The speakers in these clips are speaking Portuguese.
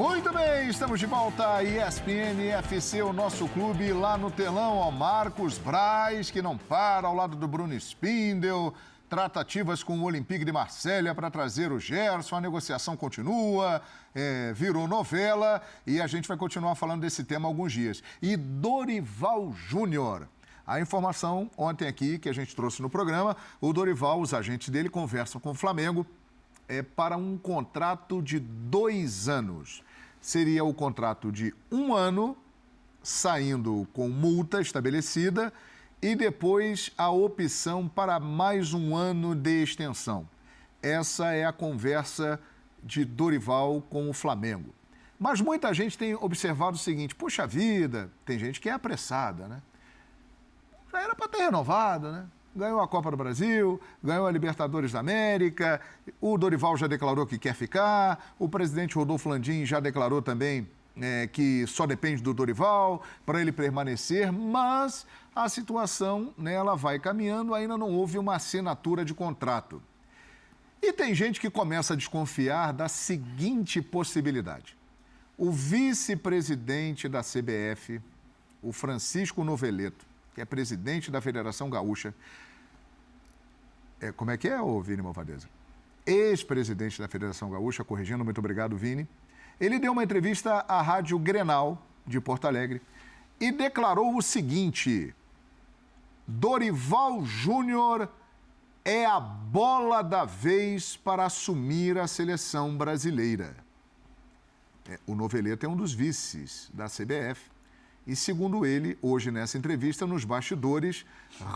Muito bem, estamos de volta. ESPN FC, o nosso clube lá no telão. Ó, Marcos Braz, que não para, ao lado do Bruno Spindel. Tratativas com o Olympique de Marselha para trazer o Gerson. A negociação continua, virou novela e a gente vai continuar falando desse tema há alguns dias. E Dorival Júnior. A informação ontem aqui que a gente trouxe no programa, o Dorival, os agentes dele conversam com o Flamengo para um contrato de 2 anos. Seria o contrato de 1 ano, saindo com multa estabelecida, e depois a opção para mais 1 ano de extensão. Essa é a conversa de Dorival com o Flamengo. Mas muita gente tem observado o seguinte: puxa vida, tem gente que é apressada, né? Já era para ter renovado, né? Ganhou a Copa do Brasil, ganhou a Libertadores da América, o Dorival já declarou que quer ficar, o presidente Rodolfo Landim já declarou também que só depende do Dorival para ele permanecer, mas a situação, né, ela vai caminhando, ainda não houve uma assinatura de contrato. E tem gente que começa a desconfiar da seguinte possibilidade: o vice-presidente da CBF, o Francisco Noveleto, que é presidente da Federação Gaúcha. Como é que é, Vini Malvadeza? Ex-presidente da Federação Gaúcha, corrigindo, muito obrigado, Vini. Ele deu uma entrevista à Rádio Grenal, de Porto Alegre, e declarou o seguinte: Dorival Júnior é a bola da vez para assumir a seleção brasileira. O Noveleto é um dos vices da CBF. E, segundo ele, hoje nessa entrevista, nos bastidores,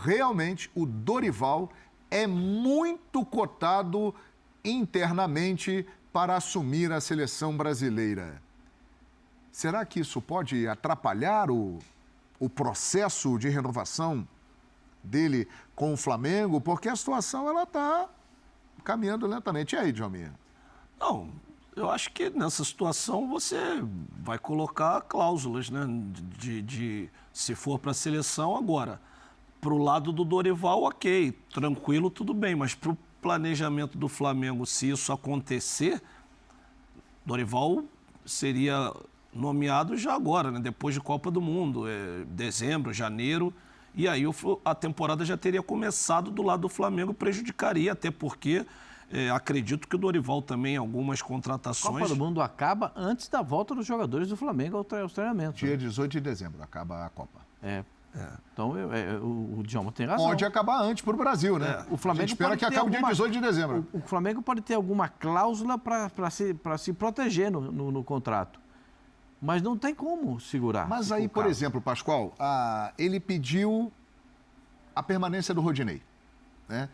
realmente o Dorival é muito cotado internamente para assumir a seleção brasileira. Será que isso pode atrapalhar o processo de renovação dele com o Flamengo? Porque a situação está caminhando lentamente. E aí, Djalminha? Não, eu acho que nessa situação você vai colocar cláusulas, né? De se for para a seleção agora. Para o lado do Dorival, ok, tranquilo, tudo bem, mas para o planejamento do Flamengo, se isso acontecer, Dorival seria nomeado já agora, né? Depois de Copa do Mundo, dezembro, janeiro, e aí a temporada já teria começado do lado do Flamengo, prejudicaria, até porque acredito que o Dorival também, algumas contratações... A Copa do Mundo acaba antes da volta dos jogadores do Flamengo aos treinamentos. Dia 18 de dezembro acaba a Copa. Então, o Djalma tem razão. Pode acabar antes para o Brasil, né? O Flamengo a gente espera que acabe dia 18 de dezembro. O Flamengo pode ter alguma cláusula para se proteger no contrato. Mas não tem como segurar. Mas aí, por exemplo, Pascoal, ele pediu a permanência do Rodinei, né?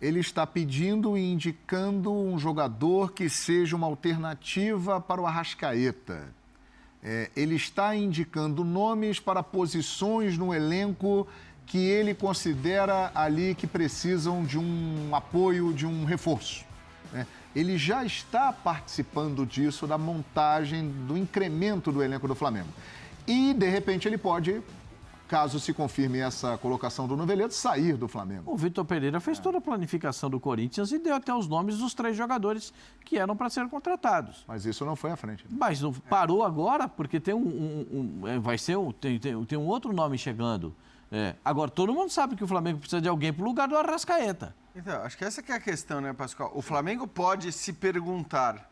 Ele está pedindo e indicando um jogador que seja uma alternativa para o Arrascaeta. Ele está indicando nomes para posições no elenco que ele considera ali que precisam de um apoio, de um reforço, né? Ele já está participando disso, da montagem, do incremento do elenco do Flamengo. E, de repente, ele pode, caso se confirme essa colocação do Noveleto, sair do Flamengo. O Vitor Pereira fez toda a planificação do Corinthians e deu até os nomes dos 3 jogadores que eram para serem contratados. Mas isso não foi à frente, né? Mas não parou agora porque tem tem um outro nome chegando. Agora, todo mundo sabe que o Flamengo precisa de alguém para o lugar do Arrascaeta. Então, acho que essa que é a questão, né, Pascoal? O Flamengo pode se perguntar,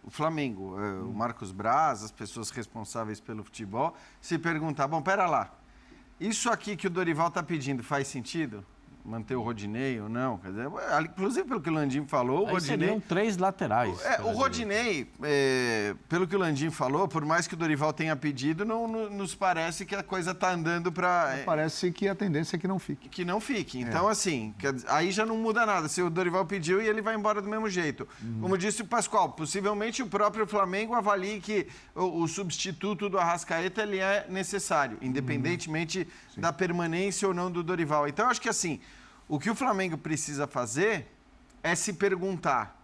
o Flamengo, o Marcos Braz, as pessoas responsáveis pelo futebol, se perguntar, bom, pera lá, isso aqui que o Dorival está pedindo faz sentido? Manter o Rodinei ou não? Quer dizer, inclusive, pelo que o Landim falou, o Rodinei... seriam 3 laterais. O Rodinei, pelo que o Landim falou, por mais que o Dorival tenha pedido, não nos parece que a coisa está andando para... Parece que a tendência é que não fique. Que não fique. Então, assim, aí já não muda nada. Se o Dorival pediu e ele vai embora do mesmo jeito. Como disse o Pascoal, possivelmente o próprio Flamengo avalie que o substituto do Arrascaeta ele é necessário, independentemente da permanência ou não do Dorival. Então, eu acho que, assim, o que o Flamengo precisa fazer é se perguntar,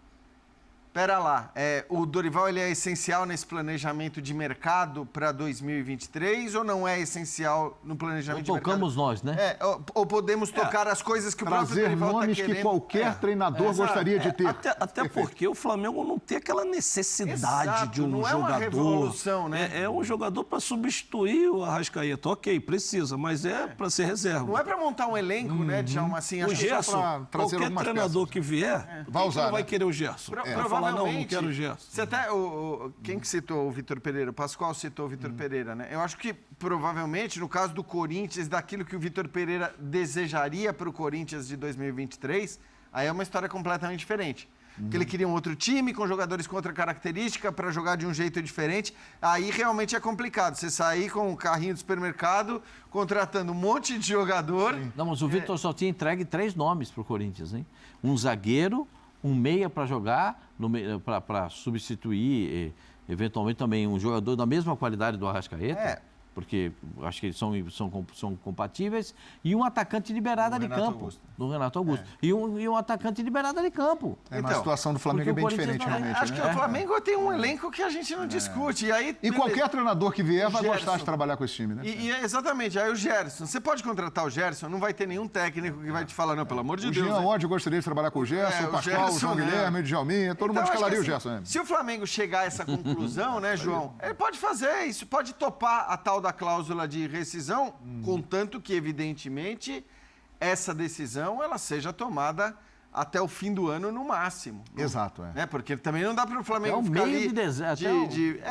Pera lá, o Dorival ele é essencial nesse planejamento de mercado para 2023 ou não é essencial no planejamento de mercado? Tocamos nós, né? Ou podemos tocar as coisas que o próprio Trazer Dorival está nomes querendo. que qualquer treinador gostaria de ter. Até porque o Flamengo não tem aquela necessidade Exato, de um não é jogador. uma revolução, né? É um jogador para substituir o Arrascaeta. Ok, precisa, mas é para ser reserva. Não é para montar um elenco, né, Djalma? Assim, O acho que só Gerson, pra trazer qualquer algumas treinador peças. que vier, Vai quem usar, não vai né? querer o Gerson? Vai falar, não quero o Gerson. Você até, quem que citou o Vitor Pereira? O Pascoal citou o Vitor Pereira, né? Eu acho que, provavelmente, no caso do Corinthians, daquilo que o Vitor Pereira desejaria para o Corinthians de 2023, aí é uma história completamente diferente. Que ele queria um outro time, com jogadores com outra característica, para jogar de um jeito diferente. Aí realmente é complicado. Você sair com um carrinho do supermercado, contratando um monte de jogador. Não, mas o Vitor só tinha entregue 3 nomes para o Corinthians, hein? Um zagueiro, um meia para jogar, para substituir, eventualmente também um jogador da mesma qualidade do Arrascaeta, porque acho que eles são compatíveis, e um atacante liberado ali Renato campo, Augusto. do Renato Augusto. E um atacante liberado ali campo. Mas a Então, situação do Flamengo é porque bem o Corinthians diferente, não- realmente. Acho que né? o Flamengo tem um elenco que a gente não discute. E, aí, E qualquer treinador que vier vai Gerson. gostar de trabalhar com esse time, né? Exatamente. Aí o Gerson. Você pode contratar o Gerson, não vai ter nenhum técnico que vai te falar, não, pelo amor de O Deus. Jean né? Oddi gostaria de trabalhar com o Gerson, É, o o Pascoal, o Gerson, João né? Guilherme, o Djalminha, todo mundo Então, acho escalaria o que, Gerson. né? Se o Flamengo chegar a essa conclusão, né, João? Ele pode fazer isso, pode topar a tal da cláusula de rescisão, contanto que, evidentemente, essa decisão ela seja tomada até o fim do ano no máximo. Exato, Né? Porque também não dá para o Flamengo É o ficar meio ali de dezembro. que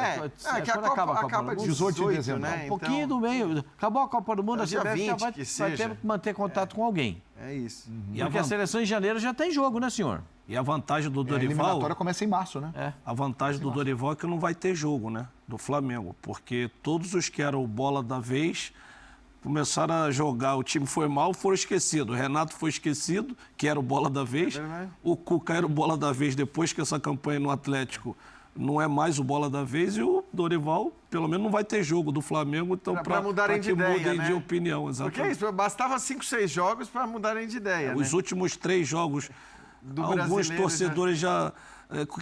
a Copa acaba de 18 de dezembro. né? Um pouquinho do meio. Acabou a Copa do Mundo, É a dia CBF já 20 vai que ter seja. que manter contato com alguém. É isso. E Porque a seleção em janeiro já tem jogo, né, senhor? E a vantagem do A Dorival... eliminatória começa em março, né? É. A vantagem do Dorival é que não vai ter jogo, né? Do Flamengo. Porque todos os que eram bola da vez começaram a jogar. O time foi mal, foram esquecidos. O Renato foi esquecido, que era o bola da vez. verdade. O Cuca era o bola da vez depois que essa campanha no Atlético não é mais o bola da vez. E o Dorival, pelo menos, não vai ter jogo do Flamengo. Então, Pra mudarem que de ideia, mudem né? de opinião, Porque exatamente. é isso, bastava 5, 6 jogos para mudarem de ideia, né? Os últimos 3 jogos, Do alguns brasileiro torcedores já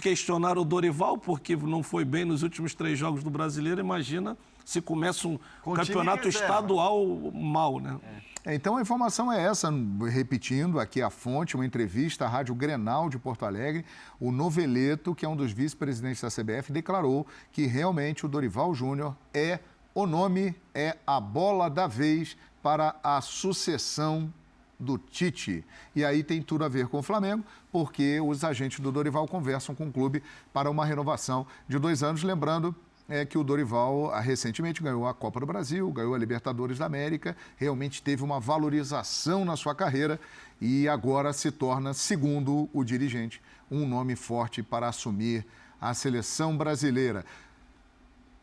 questionaram o Dorival, porque não foi bem nos últimos 3 jogos do Brasileiro. Imagina se começa um Com time campeonato reserva. estadual mal, né? Então a informação é essa, repetindo aqui a fonte, uma entrevista à Rádio Grenal de Porto Alegre, o Noveleto, que é um dos vice-presidentes da CBF, declarou que realmente o Dorival Júnior é o nome, é a bola da vez para a sucessão do Tite. E aí tem tudo a ver com o Flamengo, porque os agentes do Dorival conversam com o clube para uma renovação de 2 anos, lembrando que o Dorival recentemente ganhou a Copa do Brasil, ganhou a Libertadores da América, realmente teve uma valorização na sua carreira e agora se torna, segundo o dirigente, um nome forte para assumir a seleção brasileira.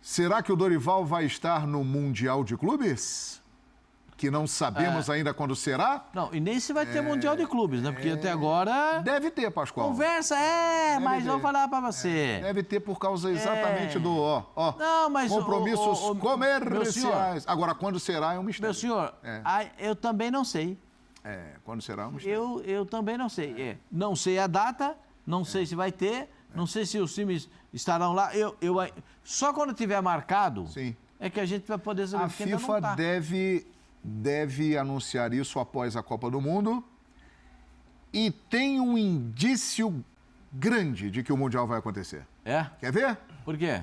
Será que o Dorival vai estar no Mundial de Clubes? Que não sabemos ainda quando será? Não, e nem se vai ter Mundial de Clubes, né? Porque até agora... Deve ter, Pascoal. Conversa, mas ter. vou falar pra você. Deve ter por causa exatamente do Não, mas compromissos meu comerciais. senhor, Agora, quando será é um mistério. meu senhor, eu também não sei. Quando será é um mistério. Eu também não sei. Não sei a data, não sei se vai ter, não sei se os times estarão lá. Só quando tiver marcado Sim. é que a gente vai poder saber. A porque ainda FIFA não tá. deve anunciar isso após a Copa do Mundo e tem um indício grande de que o Mundial vai acontecer. É? Quer ver? Por quê?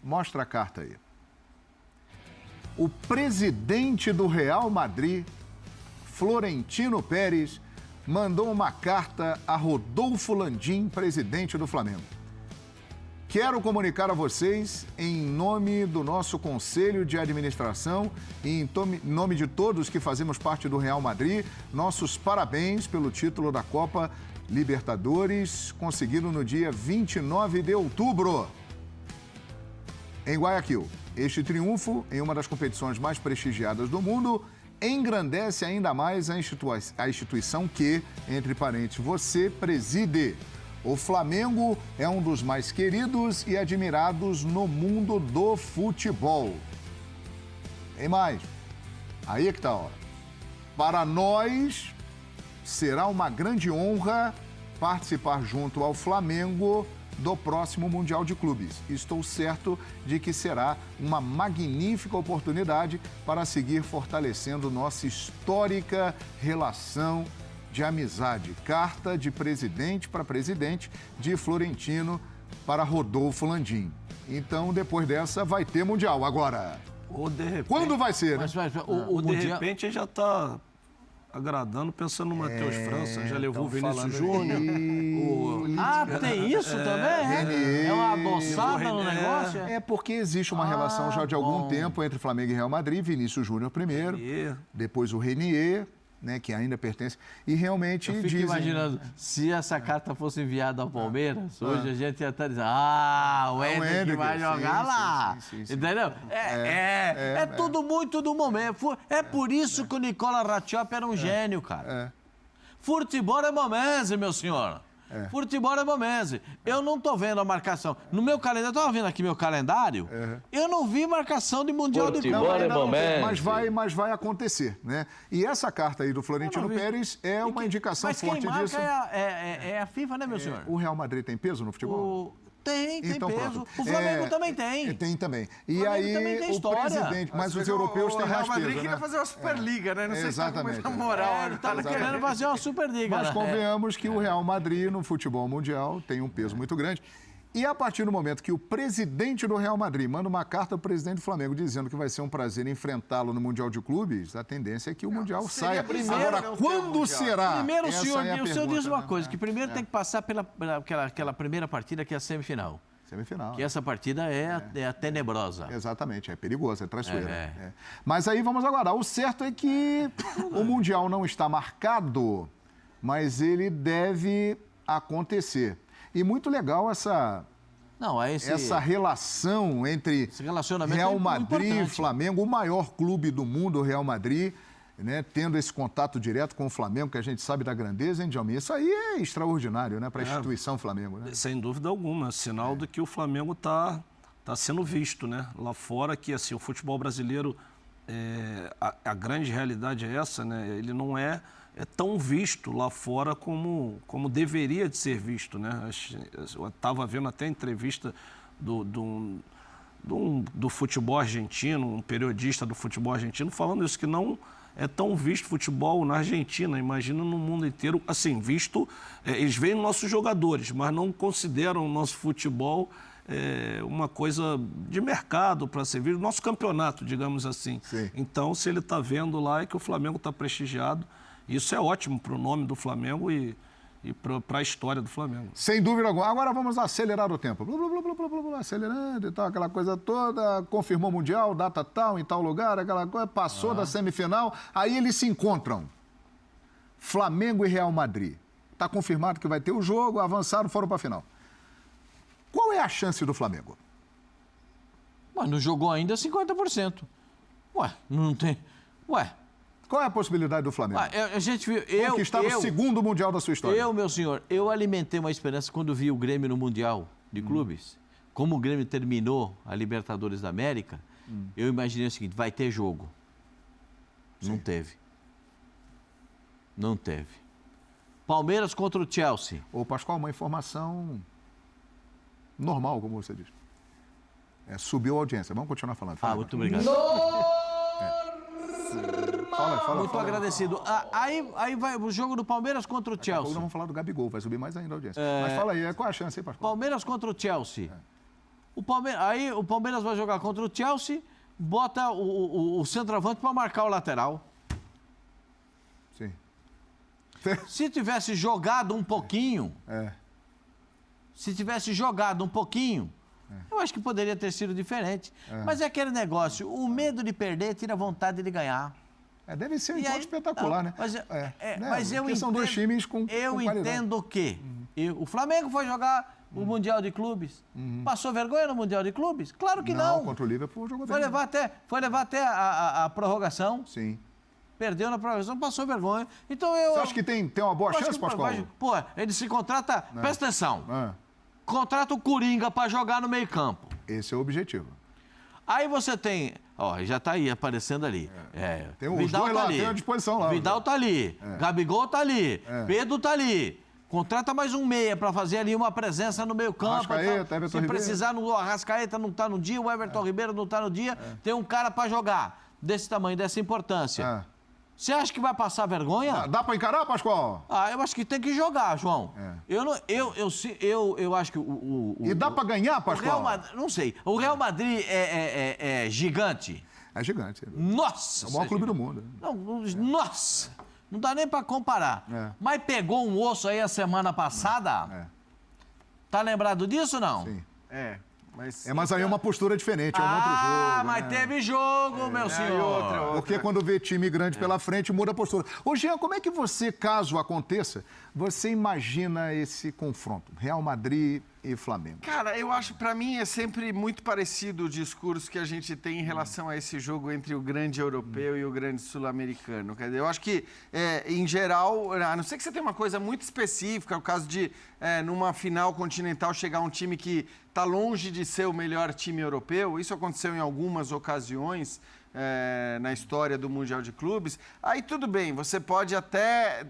Mostra a carta aí. O presidente do Real Madrid, Florentino Pérez, mandou uma carta a Rodolfo Landim, presidente do Flamengo. Quero comunicar a vocês, em nome do nosso Conselho de Administração e em nome de todos que fazemos parte do Real Madrid, nossos parabéns pelo título da Copa Libertadores, conseguido no dia 29 de outubro, em Guayaquil. Este triunfo, em uma das competições mais prestigiadas do mundo, engrandece ainda mais a instituição que, entre parênteses, você preside. O Flamengo é um dos mais queridos e admirados no mundo do futebol. Tem mais. Aí é que tá a hora. Para nós, será uma grande honra participar junto ao Flamengo do próximo Mundial de Clubes. Estou certo de que será uma magnífica oportunidade para seguir fortalecendo nossa histórica relação de amizade. Carta de presidente para presidente, de Florentino para Rodolfo Landim. Então, depois dessa, vai ter Mundial. Agora, Ou de repente, quando vai ser, né? ou de repente já está agradando, pensando no Matheus França, já levou o Vinícius Júnior. Tem isso também? É uma adoçada no negócio? É porque existe uma relação já de algum tempo entre Flamengo e Real Madrid, Vinícius Júnior primeiro, depois o Renier, né, que ainda pertence, e realmente Eu fico dizem... imaginando, se essa carta fosse enviada ao Palmeiras, hoje a gente ia estar dizendo, o Hendrick vai jogar lá. Sim. Entendeu? É tudo muito do momento. É por isso que o Nicola Rattiop era um gênio, cara. Futebol é momento, meu senhor. Futebol é momento. Eu não tô vendo a marcação. No meu calendário, eu tava vendo aqui meu calendário, eu não vi marcação de Mundial de Clubes. Mas vai acontecer, né? E essa carta aí do Florentino Pérez é uma indicação forte disso. Mas quem marca é a FIFA, né, meu senhor? O Real Madrid tem peso no futebol? Tem então, peso. Pronto. O Flamengo também tem. Tem também. E o aí, também tem história. Presidente, mas os europeus têm mais peso, O Real Madrid né? queria fazer uma Superliga, né? Não sei Exatamente. se tá com muita moral. Ele tava querendo fazer uma Superliga. Mas convenhamos que o Real Madrid, no futebol mundial, tem um peso muito grande. E a partir do momento que o presidente do Real Madrid manda uma carta ao presidente do Flamengo dizendo que vai ser um prazer enfrentá-lo no Mundial de Clubes, a tendência é que o Mundial saia. Agora, quando será? Primeiro, o Essa senhor, é a o senhor diz pergunta, uma né? coisa, que primeiro tem que passar pela aquela primeira partida, que é a semifinal. Semifinal. Que essa partida é a tenebrosa. Exatamente, é perigoso, é traiçoeira. Mas aí vamos aguardar. O certo é que o Mundial não está marcado, mas ele deve acontecer. E muito legal essa relação entre Real Madrid e Flamengo, o maior clube do mundo, o Real Madrid, né, tendo esse contato direto com o Flamengo, que a gente sabe da grandeza, hein, Djalmin? Isso aí é extraordinário, né, para a instituição Flamengo, né? Sem dúvida alguma, sinal de que o Flamengo está sendo visto, né? Lá fora, que assim, o futebol brasileiro, a grande realidade é essa, né? Ele não é tão visto lá fora como deveria de ser visto, né? Eu estava vendo até a entrevista do futebol argentino, um periodista do futebol argentino, falando isso, que não é tão visto futebol na Argentina, imagina no mundo inteiro, assim, visto, eles veem nossos jogadores, mas não consideram o nosso futebol uma coisa de mercado para ser visto, nosso campeonato, digamos assim. Sim. Então, se ele está vendo lá, é que o Flamengo está prestigiado, isso é ótimo para o nome do Flamengo e para a história do Flamengo. Sem dúvida alguma. Agora vamos acelerar o tempo. Acelerando e tal, aquela coisa toda. Confirmou o Mundial, data tal, em tal lugar, aquela coisa. Passou da semifinal. Aí eles se encontram. Flamengo e Real Madrid. Está confirmado que vai ter o jogo, avançaram, foram para a final. Qual é a chance do Flamengo? Mas não jogou ainda 50%. Não tem... Qual é a possibilidade do Flamengo? A gente viu... Conquistar o segundo Mundial da sua história. Meu senhor, eu alimentei uma esperança quando vi o Grêmio no Mundial de Clubes. Como o Grêmio terminou a Libertadores da América, eu imaginei o seguinte, vai ter jogo. Não teve. Não teve. Palmeiras contra o Chelsea. Ô, Pascoal, uma informação normal, como você diz. Subiu a audiência. Vamos continuar falando. Muito obrigado. Fala. Muito agradecido. Aí vai o jogo do Palmeiras contra o Chelsea. Nós vamos falar do Gabigol, vai subir mais ainda a audiência. Mas fala aí, qual a chance aí, Pascoal? Palmeiras contra o Chelsea. O Palmeiras vai jogar contra o Chelsea, bota o centroavante para marcar o lateral. Sim. Se tivesse jogado um pouquinho, eu acho que poderia ter sido diferente. Mas é aquele negócio, o medo de perder tira a vontade de ganhar. Deve ser um encontro espetacular, né? Mas eu entendo, são dois times com qualidade. Entendo que o Flamengo foi jogar o Mundial de Clubes. Passou vergonha no Mundial de Clubes? Claro que não. Contra o Liverpool jogou bem. Foi levar até a prorrogação. Sim. Perdeu na prorrogação, passou vergonha. Então Você acha que tem uma boa chance, Pascoal? Ele se contrata... Presta atenção. Contrata o Coringa para jogar no meio-campo. Esse é o objetivo. Aí você tem... já está aí, aparecendo ali. Tem os dois lá, tem à disposição lá. Vidal está ali. Gabigol está ali. Pedro está ali. Contrata mais um meia para fazer ali uma presença no meio campo. Arrascaeta, Everton Se Ribeiro. precisar, o Arrascaeta não está no dia, o Everton Ribeiro não está no dia, tem um cara para jogar desse tamanho, dessa importância. Você acha que vai passar vergonha? Dá para encarar, Pascoal? Eu acho que tem que jogar, João. Eu acho que E dá para ganhar, o Pascoal? Real Madrid, não sei. O Real Madrid é gigante. É gigante. Nossa! É o maior clube do mundo. Nossa! Não dá nem para comparar. Mas pegou um osso aí a semana passada. Tá lembrado disso, não? Sim. Mas aí é uma postura diferente, é um outro jogo. Mas teve jogo, meu senhor. Porque quando vê time grande pela frente, muda a postura. Ô, Jean, como é que você, caso aconteça, você imagina esse confronto? Real Madrid e Flamengo. Cara, eu acho, pra mim, é sempre muito parecido o discurso que a gente tem em relação a esse jogo entre o grande europeu e o grande sul-americano. Quer dizer, eu acho que, em geral, a não ser que você tenha uma coisa muito específica, o caso de, numa final continental, chegar um time que está longe de ser o melhor time europeu, isso aconteceu em algumas ocasiões na história do Mundial de Clubes, aí tudo bem, você pode até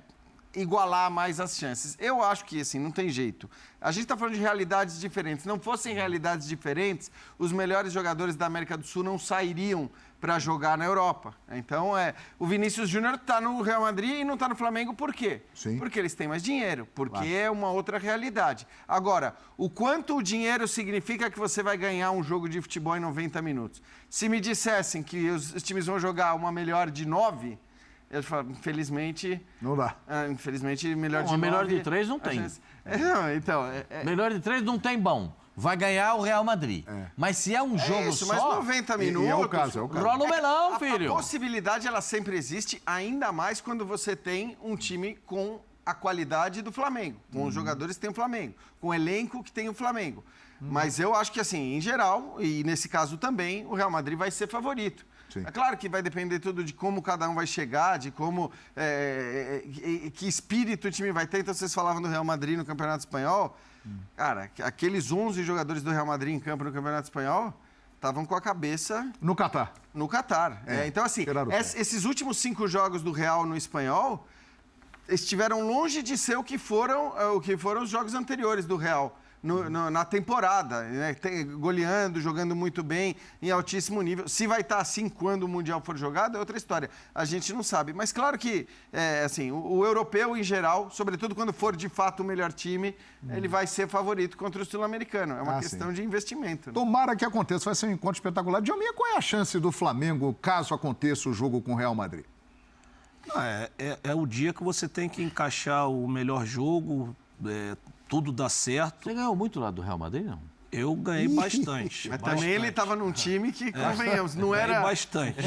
igualar mais as chances. Eu acho que, assim, não tem jeito. A gente está falando de realidades diferentes. Se não fossem realidades diferentes, os melhores jogadores da América do Sul não sairiam para jogar na Europa. Então, o Vinícius Júnior está no Real Madrid e não está no Flamengo, por quê? Sim. Porque eles têm mais dinheiro, porque é uma outra realidade. Agora, o quanto o dinheiro significa que você vai ganhar um jogo de futebol em 90 minutos? Se me dissessem que os times vão jogar uma melhor de 9... Eu falo, infelizmente... Não dá. Infelizmente, melhor de 9... melhor de 3 não tem. Melhor de 3 não tem bom. Vai ganhar o Real Madrid. Mas se é um jogo isso, só... mas 90 minutos... É o caso. Rola o melão, filho. A possibilidade, ela sempre existe, ainda mais quando você tem um time com a qualidade do Flamengo, com os jogadores que tem o Flamengo, com o elenco que tem o Flamengo. Mas eu acho que, assim, em geral, e nesse caso também, o Real Madrid vai ser favorito. Sim. É claro que vai depender tudo de como cada um vai chegar, de como, que espírito o time vai ter. Então, vocês falavam do Real Madrid no Campeonato Espanhol. Cara, aqueles 11 jogadores do Real Madrid em campo no Campeonato Espanhol estavam com a cabeça... No Catar. No Catar. Então, assim, esses últimos 5 jogos do Real no Espanhol estiveram longe de ser o que foram os jogos anteriores do Real. Na temporada, né? Goleando, jogando muito bem, em altíssimo nível. Se vai estar assim quando o Mundial for jogado, é outra história. A gente não sabe. Mas claro que, assim, o europeu em geral, sobretudo quando for de fato o melhor time, ele vai ser favorito contra o sul-americano. É uma questão de investimento. Né? Tomara que aconteça, vai ser um encontro espetacular. Diominha, qual é a chance do Flamengo, caso aconteça o jogo com o Real Madrid? É o dia que você tem que encaixar o melhor jogo, tudo dá certo. Você ganhou muito lá do Real Madrid, não? Eu ganhei bastante. Mas também ele estava num time que, convenhamos, não era... Ganhei bastante.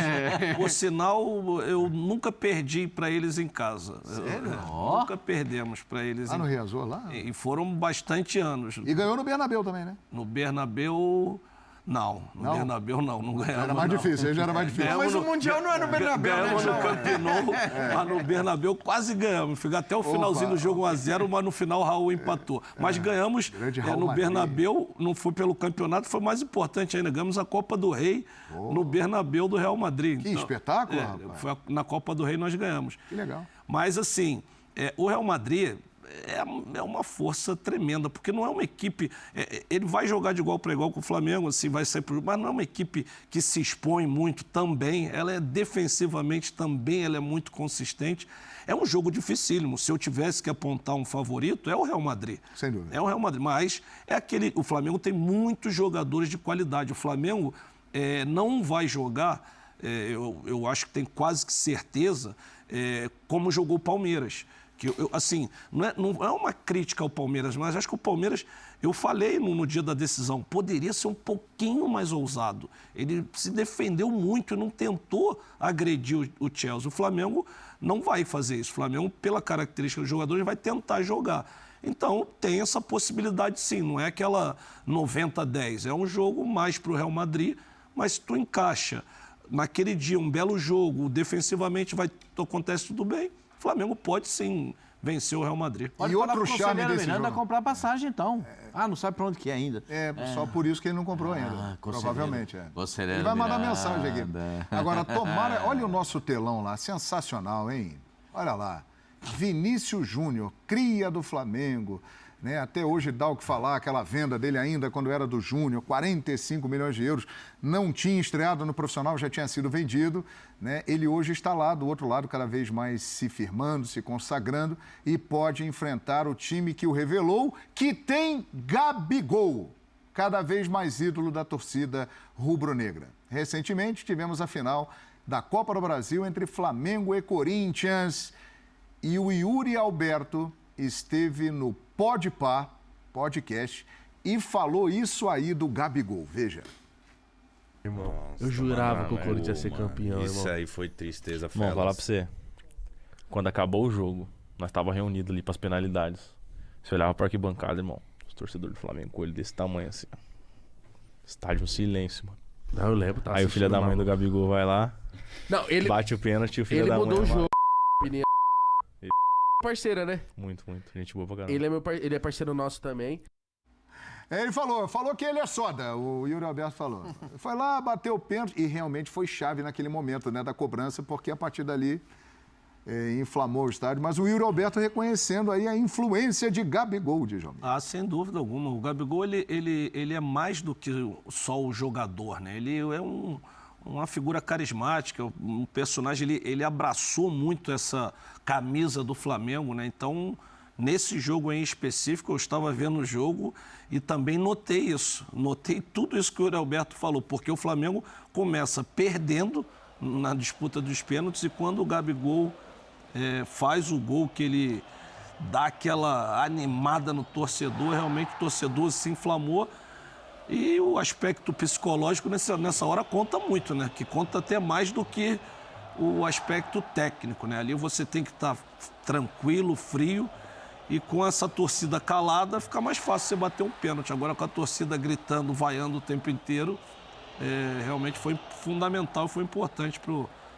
Por sinal, eu nunca perdi para eles em casa. Sério? Nunca perdemos para eles. Lá no Riazor, lá? E foram bastante anos. E ganhou no Bernabéu também, né? No Bernabéu... Não, no Bernabéu não ganhamos. Era mais difícil, aí já era mais difícil. Mas o Mundial não é no Bernabéu, ganhamos né, no Camp Nou, mas no Bernabéu quase ganhamos. Fica até o finalzinho do jogo 1-0, mas no final o Raul empatou. Mas ganhamos no Bernabéu, não foi pelo campeonato, foi mais importante ainda. Ganhamos a Copa do Rei no Bernabéu do Real Madrid. Que espetáculo, rapaz. Foi na Copa do Rei nós ganhamos. Que legal. Mas assim, o Real Madrid... É uma força tremenda, porque não é uma equipe... ele vai jogar de igual para igual com o Flamengo, assim, vai sair pro... mas não é uma equipe que se expõe muito também. Ela é defensivamente também, ela é muito consistente. É um jogo dificílimo. Se eu tivesse que apontar um favorito, é o Real Madrid. Sem dúvida. É o Real Madrid, mas o Flamengo tem muitos jogadores de qualidade. O Flamengo não vai jogar, eu acho que tem quase que certeza, como jogou o Palmeiras. Que assim, não é uma crítica ao Palmeiras, mas acho que o Palmeiras, eu falei no dia da decisão, poderia ser um pouquinho mais ousado. Ele se defendeu muito e não tentou agredir o Chelsea. O Flamengo não vai fazer isso. O Flamengo, pela característica dos jogadores, vai tentar jogar. Então, tem essa possibilidade sim, não é aquela 90-10. É um jogo mais para o Real Madrid, mas se tu encaixa naquele dia um belo jogo, defensivamente acontece tudo bem. O Flamengo pode sim vencer o Real Madrid. Pode e outro charme desse Miranda jogo. Comprar passagem, então. Não sabe para onde que é ainda. Só por isso que ele não comprou ainda. Provavelmente. Ele vai mandar mensagem aqui. Agora, tomara... Olha o nosso telão lá, sensacional, hein? Olha lá. Vinícius Júnior, cria do Flamengo, né? Até hoje dá o que falar, aquela venda dele ainda quando era do Júnior, 45 milhões de euros, não tinha estreado no profissional, já tinha sido vendido, né? Ele hoje está lá do outro lado, cada vez mais se firmando, se consagrando e pode enfrentar o time que o revelou, que tem Gabigol, cada vez mais ídolo da torcida rubro-negra. Recentemente tivemos a final da Copa do Brasil entre Flamengo e Corinthians e o Yuri Alberto esteve no Podpah podcast e falou isso aí do Gabigol. Veja. Irmão, Nossa, eu jurava mano, que o Corinthians ia ser mano, campeão, Isso irmão. aí foi tristeza, Irmão, vou falar pra você. Quando acabou o jogo, nós tava reunidos ali pras penalidades. Você olhava pra arquibancada, irmão. Os torcedores do Flamengo com ele desse tamanho assim. Estádio um silêncio, mano. Não, eu lembro, tá? Aí o filho da mãe do Gabigol vai lá, Não, ele, bate o pênalti e o filho ele da mãe mudou o vai lá. jogo. Parceira, né? Muito. Gente boa pra caramba. Ele é parceiro nosso também. Ele falou que ele é soda, o Yuri Alberto falou. Foi lá, bateu o pênalti e realmente foi chave naquele momento, né, da cobrança, porque a partir dali inflamou o estádio. Mas o Yuri Alberto reconhecendo aí a influência de Gabigol, Djalma. Ah, sem dúvida alguma. O Gabigol, ele é mais do que só o jogador, né? Ele é uma figura carismática, um personagem, ele abraçou muito essa camisa do Flamengo, né? Então, nesse jogo em específico, eu estava vendo o jogo e também notei isso. Notei tudo isso que o Yuri Alberto falou, porque o Flamengo começa perdendo na disputa dos pênaltis e quando o Gabigol faz o gol que ele dá aquela animada no torcedor, realmente o torcedor se inflamou. E o aspecto psicológico nessa hora conta muito, né? Que conta até mais do que o aspecto técnico, né? Ali você tem que estar tranquilo, frio, e com essa torcida calada fica mais fácil você bater um pênalti. Agora com a torcida gritando, vaiando o tempo inteiro, realmente foi fundamental, foi importante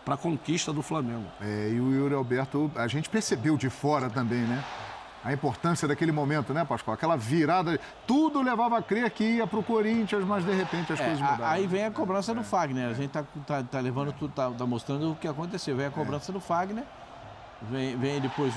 para a conquista do Flamengo. E o Yuri Alberto, a gente percebeu de fora também, né? A importância daquele momento, né, Pascoal? Aquela virada, tudo levava a crer que ia para o Corinthians, mas de repente as coisas mudaram. Aí vem a cobrança do Fagner. A gente tá levando tudo, tá mostrando o que aconteceu. Vem a cobrança do Fagner, vem depois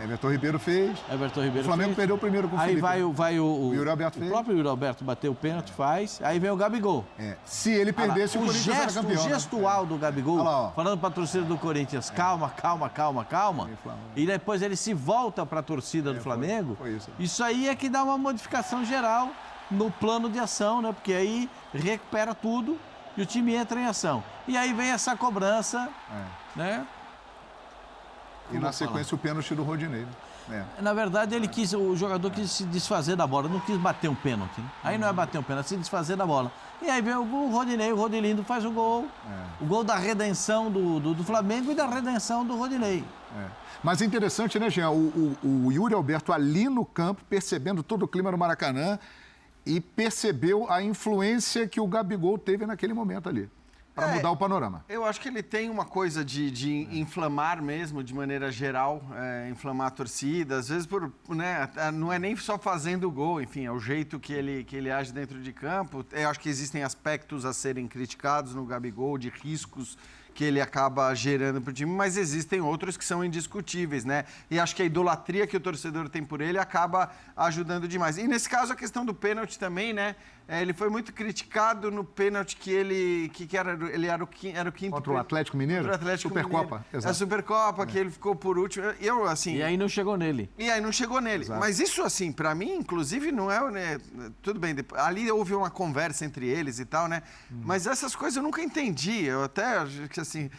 Everton Ribeiro fez. Everton Ribeiro O Flamengo fez. perdeu o primeiro com o Aí Felipe. vai o Yuri Alberto fez. próprio Yuri Alberto bateu o pênalti, faz. Aí vem o Gabigol. Se ele perdesse, o Corinthians era campeão. O né? gestual do Gabigol, Olha lá, ó. falando para a torcida do Corinthians, calma. E depois ele se volta para a torcida do Flamengo. foi isso. Isso aí é que dá uma modificação geral no plano de ação, né? Porque aí recupera tudo e o time entra em ação. E aí vem essa cobrança, né? E na sequência o pênalti do Rodinei. Na verdade, o jogador quis se desfazer da bola, não quis bater um pênalti. Hein? Aí não é bater um pênalti, é se desfazer da bola. E aí vem o Rodinei, o Rodilindo faz o gol. O gol da redenção do Flamengo e da redenção do Rodinei. Mas é interessante, né, Jean? O Yuri Alberto ali no campo, percebendo todo o clima do Maracanã e percebeu a influência que o Gabigol teve naquele momento ali, para mudar o panorama. Eu acho que ele tem uma coisa de inflamar mesmo, de maneira geral, inflamar a torcida. Às vezes, não é nem só fazendo o gol, enfim, é o jeito que ele age dentro de campo. Eu acho que existem aspectos a serem criticados no Gabigol, de riscos que ele acaba gerando para o time, mas existem outros que são indiscutíveis, né? E acho que a idolatria que o torcedor tem por ele acaba ajudando demais. E nesse caso, a questão do pênalti também, né? Ele foi muito criticado no pênalti que ele era o quinto... Contra o Atlético Mineiro? Contra o Atlético Supercopa, Mineiro. exato. A Supercopa, que ele ficou por último. E aí não chegou nele. Exato. Mas isso, assim, pra mim, inclusive, não é... Né, tudo bem, ali houve uma conversa entre eles e tal, né? Mas essas coisas eu nunca entendi. Eu até acho que, assim...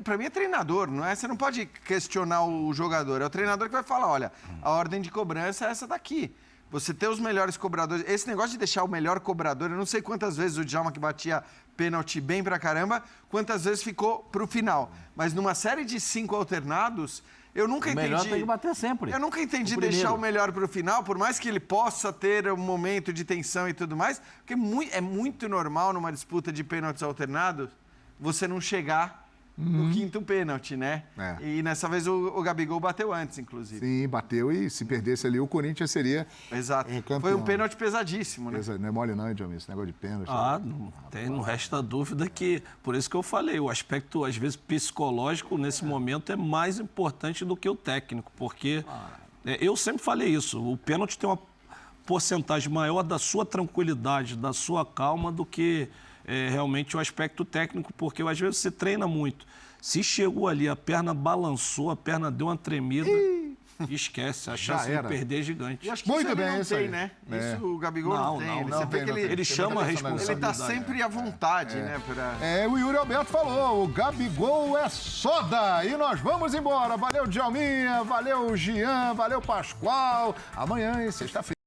Pra mim é treinador, não é? Você não pode questionar o jogador. É o treinador que vai falar, olha, a ordem de cobrança é essa daqui. Você ter os melhores cobradores... Esse negócio de deixar o melhor cobrador... Eu não sei quantas vezes o Djalma, que batia pênalti bem pra caramba, quantas vezes ficou pro final. Mas numa série de 5 alternados, eu nunca entendi... O melhor tem que bater sempre. Eu nunca entendi deixar o melhor pro final, por mais que ele possa ter um momento de tensão e tudo mais, porque é muito normal numa disputa de pênaltis alternados você não chegar no quinto pênalti, né? É. E nessa vez o Gabigol bateu antes, inclusive. Sim, bateu e se perdesse ali o Corinthians seria Exato. campeão. Foi um pênalti pesadíssimo, né? Não é mole não, hein, Djalmin? Esse negócio de pênalti. Não resta dúvida que, por isso que eu falei, o aspecto, às vezes, psicológico, nesse momento, é mais importante do que o técnico, porque eu sempre falei isso, o pênalti tem uma porcentagem maior da sua tranquilidade, da sua calma, do que realmente o aspecto técnico, porque às vezes você treina muito. Se chegou ali, a perna balançou, a perna deu uma tremida, esquece, a chance de perder é gigante. E acho que Muito isso ele bem, não isso aí. tem, né? Isso o Gabigol não tem. não Você vê tem, que não tem. Ele chama a responsabilidade. Ele tá sempre à vontade, né? O Yuri Alberto falou, o Gabigol é soda. E nós vamos embora. Valeu, Djalminha, valeu, Jean, valeu, Pascoal. Amanhã, sexta-feira.